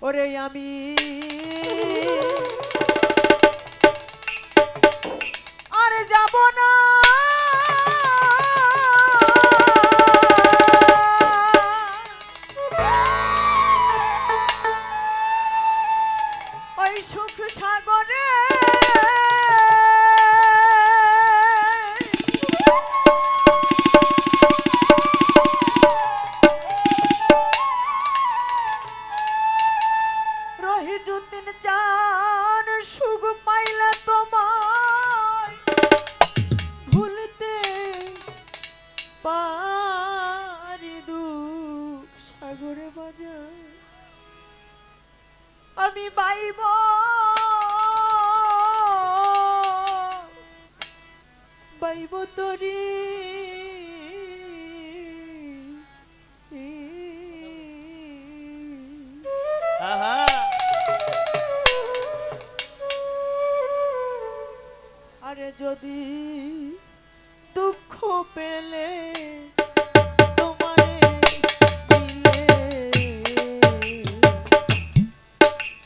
ওরে আমি আর যাব না ওই সুখ সাগরে রহিজুদ্দিন চান সুখ পাইলে তোমায় ভুলতে পারি দুঃখ সাগরে বাজার আমি বাইব বাইব তরি আরে যদি দুঃখ পেলে তোমারে দিলে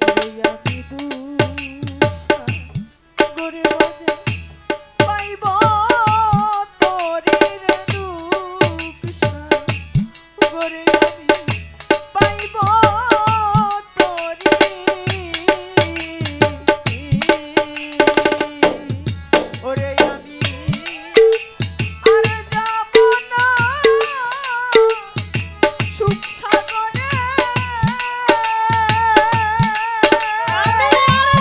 ওরে আমি দুঃখ সাগরে বাজার পাইব তরি রে দুঃখ সাগরে আমি পাইব তরি ওরে আমি আর যাব না সুখ সাগরে আমি আর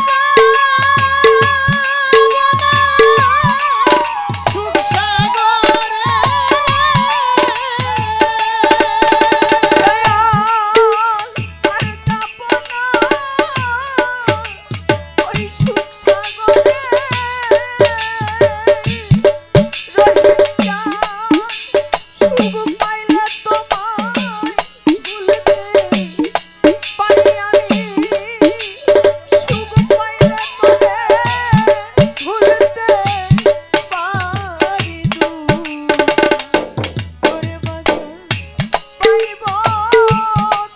যাব না সুখ সাগরে আর যাব না ওই সুখ সাগরে সুখ পাইলে তোমায় ভুলতে পারি আমি সুখ পাইলে তোরে ভুলতে পারি তোরে বাজার পাইব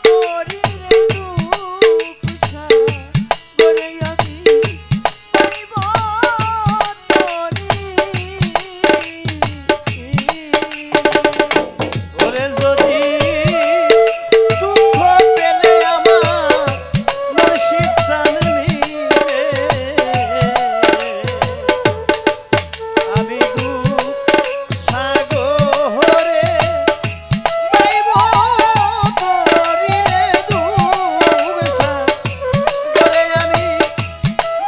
তোরি রে দুঃখ সাগরে আমি পাইব তোরি ওরে যদি দুঃখ পেলে আমার মুর্শিদ চান মিলে আমি দুঃখ সাগরে পাইব তরি রে দুঃখ সাগরে আমি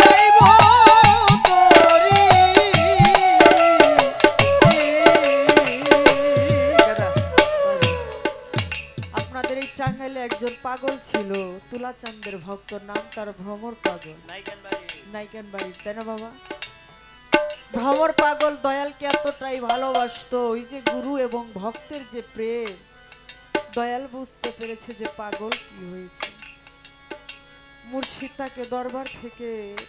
পাইব তরি আপনাদের এই টাঙ্গাইলে একজন পাগল ছিল তুলাচাঁদের ভক্ত, নাম তার ভ্রমর পাগল। নাইকেন বাড়ি, তাই না বাবা? ভ্রমর পাগল দয়ালকে এতটাই ভালোবাসতো, ওই যে গুরু এবং ভক্তের যে প্রেম, দয়াল বুঝতে পেরেছে যে পাগল কি হয়েছে। মুর্শিদ তাকে দরবার থেকে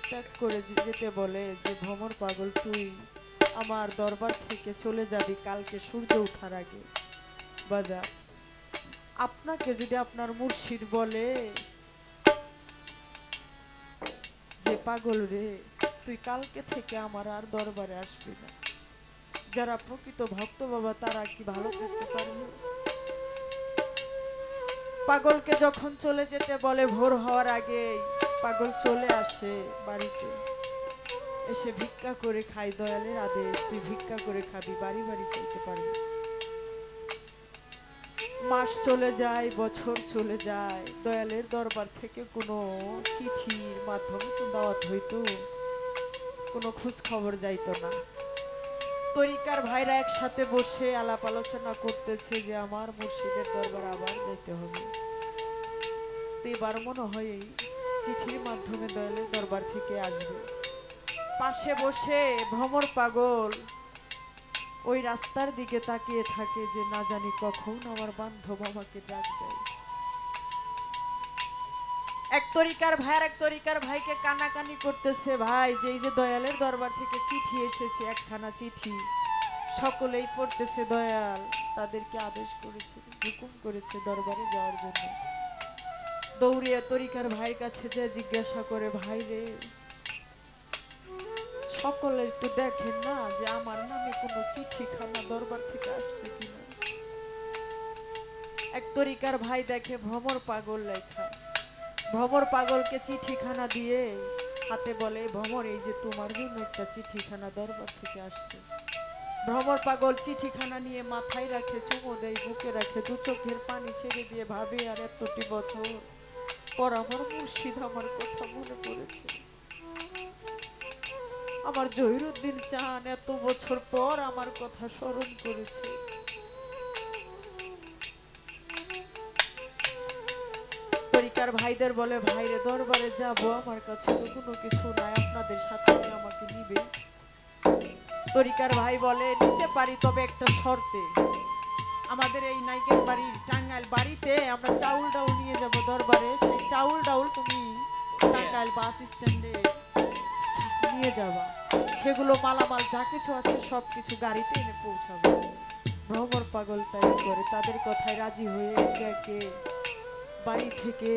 ত্যাগ করে যেতে বলে যে ভ্রমর পাগল তুই আমার দরবার থেকে চলে যাবি কালকে সূর্য ওঠার আগে। বাজা, আপনাকে যদি আপনার মুর্শিদ বলে যে পাগল রে তুই কালকে থেকে আমার আর দরবারে আসবি না, যারা প্রকৃত ভক্ত বাবা তারা কি ভালো থাকতে পারবে? পাগলকে যখন চলে যেতে বলে ভোর হওয়ার আগেই পাগল চলে আসে বাড়িতে, এসে ভিক্ষা করে খাই। দয়ালের আদেশ, তুই ভিক্ষা করে খাবি, বাড়ি বাড়ি চলতে পারবি। মাস চলে যায়, বছর চলে যায়, দয়ালের দরবার থেকে কোনো চিঠির মাধ্যমে তো দাওয়াত হইতো, কোনো খোঁজ খবর যাইতো না। তরিকার ভাইরা একসাথে বসে আলাপ আলোচনা করতেছে যে আমার মুর্শিদের দরবার আবার যাইতে হবে। তো এবার মনে হয় এই চিঠির মাধ্যমে দয়ালের দরবার থেকে আসবে। পাশে বসে ভ্রমর পাগল ওই রাস্তার দিকে তাকিয়ে থাকে যে না জানি কখন আমার বান্ধব আমাকে ডাক দেয়। এক তরিকার ভাই আর এক তরিকার ভাইকে কানাকানি করতেছে, ভাই যে এই যে দয়ালের দরবার থেকে চিঠি এসেছে, একখানা চিঠি সকলেই পড়তেছে, দয়াল তাদেরকে আদেশ করেছে, হুকুম করেছে দরবারে যাওয়ার জন্য। দৌড়িয়ে তরিকার ভাইয়ের কাছে যে জিজ্ঞাসা করে, ভাই রে, সকলে একটু দেখেন না যে আমার নামে কোনো চিঠিখানা দরবার থেকে আসছে কিনা। এক তরিকার ভাই দেখে ভ্রমর পাগল লেখা। ভ্রমর পাগলকে চিঠিখানা দিয়ে হাতে বলে, ভ্রমর এই যে তোমার জন্য একটা চিঠিখানা দরবার থেকে আসছে। ভ্রমর পাগল চিঠিখানা নিয়ে মাথায় রাখে, চুমো দেয়, বুকে রাখে, দু চোখের পানি ছেড়ে দিয়ে ভাবে, আর এতটি বছর পর আমার মুর্শিদ আমার কথা মনে পড়েছে। আমার জহিরুদ্দিন চান এত বছর পর আমার কথা স্মরণ করেছে। তরিকার ভাইদের বলে, ভাইরে দরবারে যাব, আমার কাছে তো কোনো কিছু নাই, আপনাদের সাথে আমাকে নিবে। তরিকার ভাই বলে, নিতে পারি, তবে একটা শর্তে। আমাদের এই নাইকের বাড়ির টাঙ্গাইল বাড়িতে আমরা চাউল ডাউল নিয়ে যাব দরবারে, সেই চাউল ডাউল তুমি টাঙ্গাইল বাস স্ট্যান্ডে নিয়ে যাবা, সেগুলো মালামাল যা কিছু আছে সবকিছু গাড়িতে এনে পৌঁছাবে। ভ্রমর পাগল তাই করে, তাদের কথায় রাজি হয়ে একে একে বাড়ি থেকে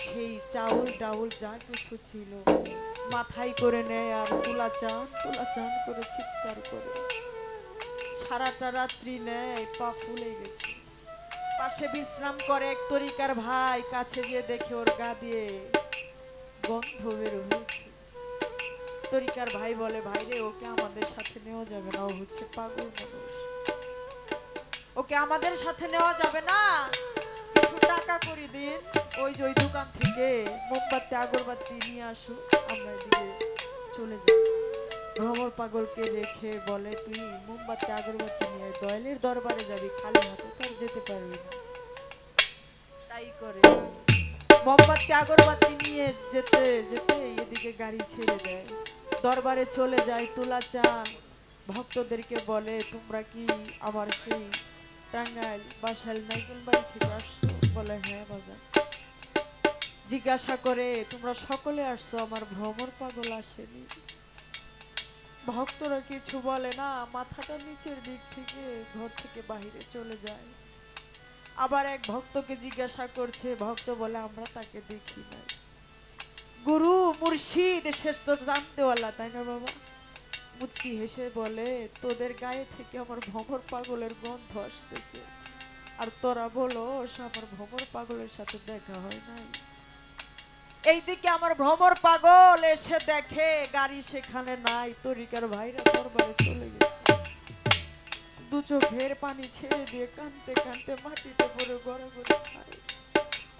সেই চাউল ডাউল যা কিছু ছিল মাথায় করে নেয়, আর তুলা চান করে চিৎকার করে সারাটা রাত্রি নেয়, পা ফুলে গেছে। পাশে বিশ্রাম করে এক তরিকার ভাই, কাছে গিয়ে দেখে ওর গা দিয়ে গন্ধ বের হয়েছে। তরিকার ভাই বলে, ভাইরে ওকে আমাদের সাথে নেওয়া যাবে না, ও হচ্ছে পাগল মানুষ, ওকে আমাদের সাথে নেওয়া যাবে না, কিছু টাকা করে দিন, ওই যে ওই দোকান থেকে মোমবাতি আগরবাতি নিয়ে আসুন, আমরা এদিকে চলে যাই। ভ্রমর পাগলকে রেখে বলে, তুই মোমবাতি আগরবাতি নিয়ে দয়ালের দরবারে যাবি, খালি হাতে তার যেতে পারবি না। তাই করে মোমবাতি আগরবাতি নিয়ে যেতে যেতে এদিকে গাড়ি ছেড়ে দেয়, দরবারে চলে যায়। তুলা চান ভক্তদেরকে বলে, তোমরা কি আমার সেই টাঙ্গাইল বাসাইল নাইকেল বাড়ি থেকে আসছো? বলে, হ্যাঁ বাবা। জিজ্ঞাসা করে, তোমরা সকলে আসছো, আমার ভ্রমর পাগল আসেনি? ভক্তরা কিছু বলে না, মাথাটা নিচের দিক থেকে ঘর থেকে বাহিরে চলে যায়। আবার এক ভক্তকে জিজ্ঞাসা করছে, ভক্ত বলে, আমরা তাকে দেখি নাই। গুরু মুর্শিদ শেষ তো জানতেওয়ালা, তাই না বাবা? মুচকি হেসে বলে, তোদের গায়ে থেকে আমার ভ্রমর পাগলের গন্ধ আসতেছে, আর তোরা বলো আমার ভ্রমর পাগলের সাথে দেখা হয় নাই। এইদিকে আমার ভ্রমর পাগল এসে দেখে গাড়ি সেখানে নাই, তরিকার ভাইরা দরবারে চলে গেছে। দু চোখের পানি ছেড়ে দিয়ে কাঁদতে কাঁদতে মাটিতে পড়ে গড়াগড়ি খায়।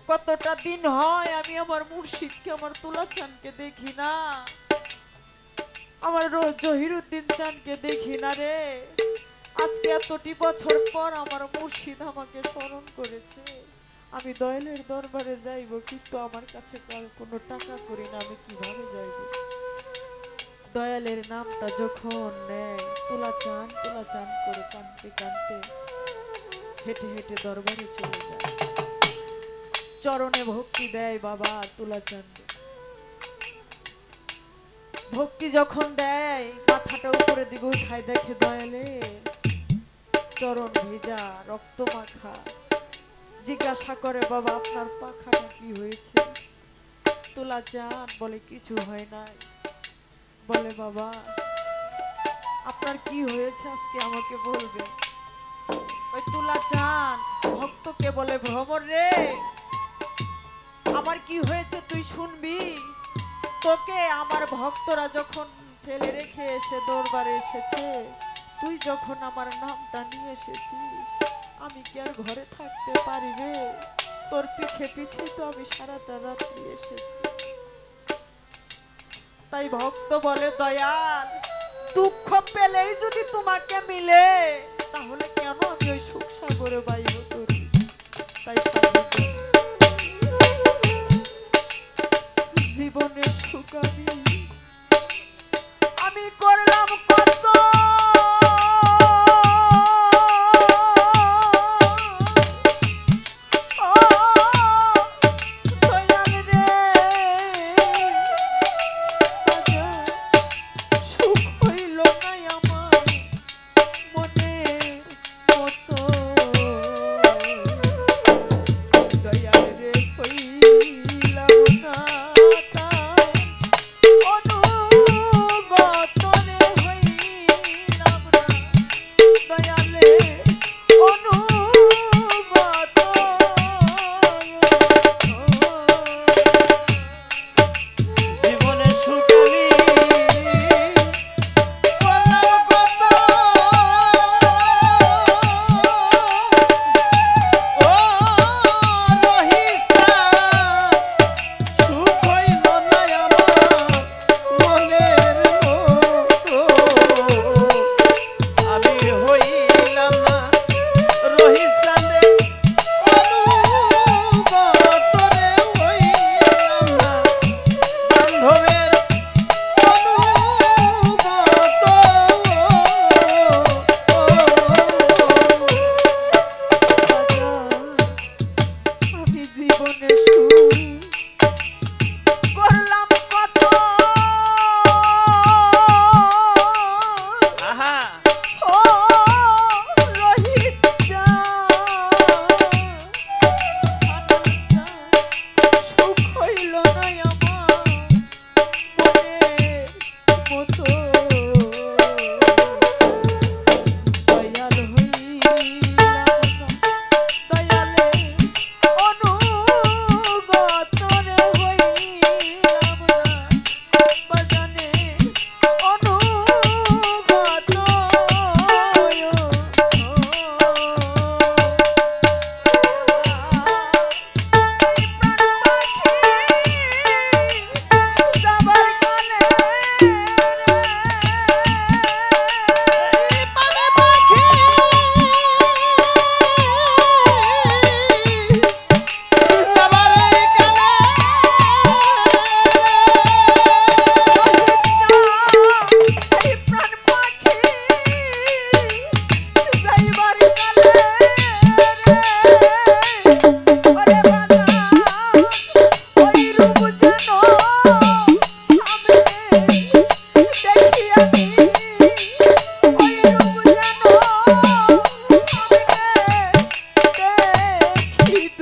কতটা দিন হয় আমি আমার মুর্শিদকে, আমার তুলা চানকে দেখি না, আমার জহিরুদ্দিন চানকে দেখি না রে। আজকে এতটি বছর পর আমার মুর্শিদ আমাকে স্মরণ করেছে। আমি দয়ালের দরবারে যাইব, কিন্তু আমার কাছে কোনো টাকা করি না, আমি কিভাবে যাইব? দয়ালের নামটা যখন নেয়, তুলা চান করে কাঁদতে কাঁদতে হেঁটে হেঁটে দরবারে চলে যায়। চরণে ভক্তি দেয় বাবা তুলা চান। ভক্তি যখন দেয়, মাথাটা উপরে দিকে উঠায়, দেখে দয়ালে চরণ ভেজা, রক্ত মাখা। জিজ্ঞাসা করে, বাবা আপনার পাখাটা কি হয়েছে? তুলা চান বলে, কিছু হয় নাই। বলে, বাবা আপনার কি হয়েছে আজকে আমাকে বলবে। ওই তুলা চান ভক্তকে বলে, ভ্রমর রে, আমার কি হয়েছে তুই শুনবি? তোকে আমার ভক্তরা যখন ফেলে রেখে এসে দরবারে এসেছে, তুই যখন আমার নামটা নিয়ে এসেছিস, আমি কি আর ঘরে থাকতে পারি রে? তোর পিছে পিছে তো আমি সারাটা রাত্রি এসেছি। তাই ভক্ত বলে, দয়াল দুঃখ পেলেই যদি তোমাকে মিলে, তাহলে কেন আমি ওই সুখ সাগরে বাইব করি? তাই জীবনের সুখ আমি করলাম কত,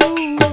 দূর